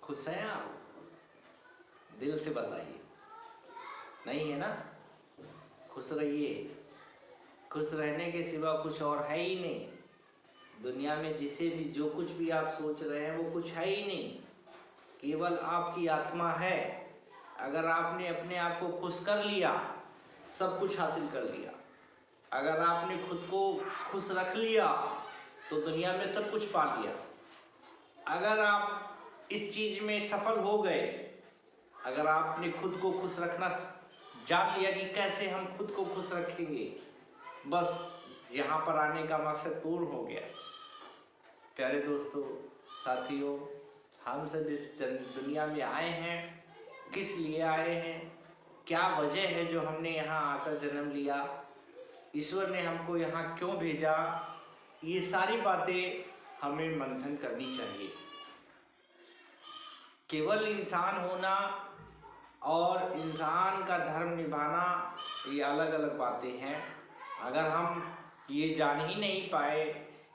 खुश हैं आप? दिल से बताइए। नहीं है ना? खुश रहिए। खुश रहने के सिवा कुछ और है ही नहीं दुनिया में। जिसे भी जो कुछ भी आप सोच रहे हैं वो कुछ है ही नहीं, केवल आपकी आत्मा है। अगर आपने अपने आप को खुश कर लिया, सब कुछ हासिल कर लिया। अगर आपने खुद को खुश रख लिया तो दुनिया में सब कुछ पा लिया। अगर आप इस चीज में सफल हो गए, अगर आपने खुद को खुश रखना जान लिया कि कैसे हम खुद को खुश रखेंगे, बस यहाँ पर आने का मकसद पूर्ण हो गया। प्यारे दोस्तों, साथियों, हम सब इस दुनिया में आए हैं, किस लिए आए हैं, क्या वजह है जो हमने यहाँ आकर जन्म लिया, ईश्वर ने हमको यहाँ क्यों भेजा, ये सारी बातें हमें मंथन करनी चाहिए। केवल इंसान होना और इंसान का धर्म निभाना ये अलग अलग बातें हैं। अगर हम ये जान ही नहीं पाए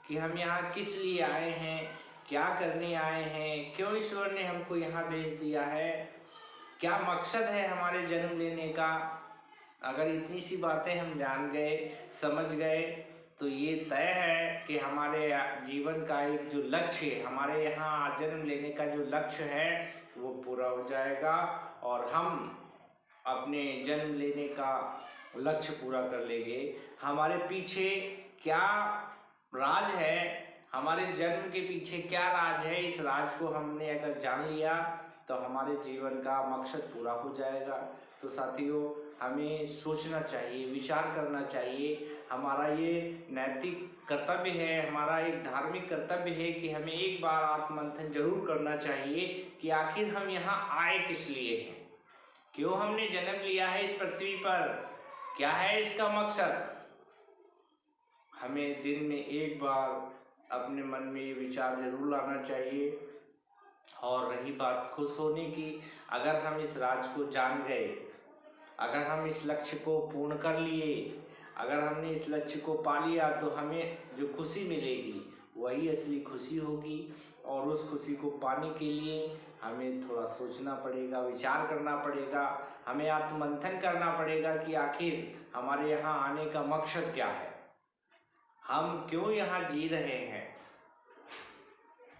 कि हम यहाँ किस लिए आए हैं, क्या करने आए हैं, क्यों ईश्वर ने हमको यहाँ भेज दिया है, क्या मकसद है हमारे जन्म लेने का, अगर इतनी सी बातें हम जान गए, समझ गए, तो ये तय है कि हमारे जीवन का एक जो लक्ष्य है, हमारे यहाँ जन्म लेने का जो लक्ष्य है वो पूरा हो जाएगा और हम अपने जन्म लेने का लक्ष्य पूरा कर लेंगे। हमारे पीछे क्या राज है, हमारे जन्म के पीछे क्या राज है, इस राज को हमने अगर जान लिया तो हमारे जीवन का मकसद पूरा हो जाएगा। तो साथियों, हमें सोचना चाहिए, विचार करना चाहिए। हमारा ये नैतिक कर्तव्य है, हमारा एक धार्मिक कर्तव्य है कि हमें एक बार आत्ममंथन जरूर करना चाहिए कि आखिर हम यहाँ आए किस लिए हैं, क्यों हमने जन्म लिया है इस पृथ्वी पर, क्या है इसका मकसद। हमें दिन में एक बार अपने मन में ये विचार जरूर लाना चाहिए। और रही बात खुश होने की, अगर हम इस राज को जान गए, अगर हम इस लक्ष्य को पूर्ण कर लिए, अगर हमने इस लक्ष्य को पा लिया, तो हमें जो खुशी मिलेगी वही असली खुशी होगी। और उस खुशी को पाने के लिए हमें थोड़ा सोचना पड़ेगा, विचार करना पड़ेगा, हमें आत्ममंथन करना पड़ेगा कि आखिर हमारे यहाँ आने का मकसद क्या है, हम क्यों यहाँ जी रहे हैं,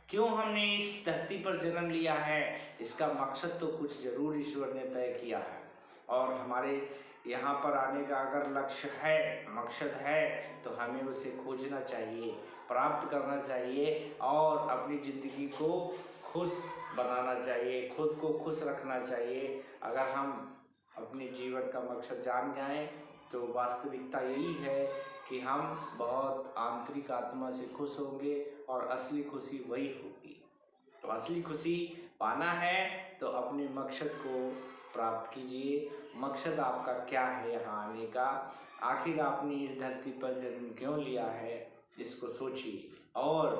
क्यों हमने इस धरती पर जन्म लिया है। इसका मकसद तो कुछ जरूर ईश्वर ने तय किया है और हमारे यहाँ पर आने का अगर लक्ष्य है, मकसद है, तो हमें उसे खोजना चाहिए, प्राप्त करना चाहिए और अपनी ज़िंदगी को खुश बनाना चाहिए, खुद को खुश रखना चाहिए। अगर हम अपने जीवन का मकसद जान जाएं तो वास्तविकता यही है कि हम बहुत आंतरिक आत्मा से खुश होंगे और असली खुशी वही होगी। तो असली खुशी पाना है तो अपने मकसद को प्राप्त कीजिए। मकसद आपका क्या है यहाँ आने का, आखिर आपने इस धरती पर जन्म क्यों लिया है, इसको सोचिए और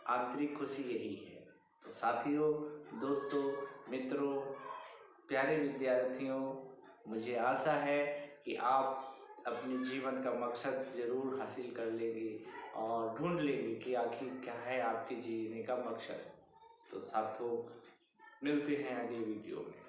आंतरिक खुशी यही है। तो साथियों, दोस्तों, मित्रों, प्यारे विद्यार्थियों, मुझे आशा है कि आप अपने जीवन का मकसद ज़रूर हासिल कर लेंगे और ढूंढ लेंगे कि आखिर क्या है आपके जीने का मकसद। तो साथियों, मिलते हैं अगले वीडियो में।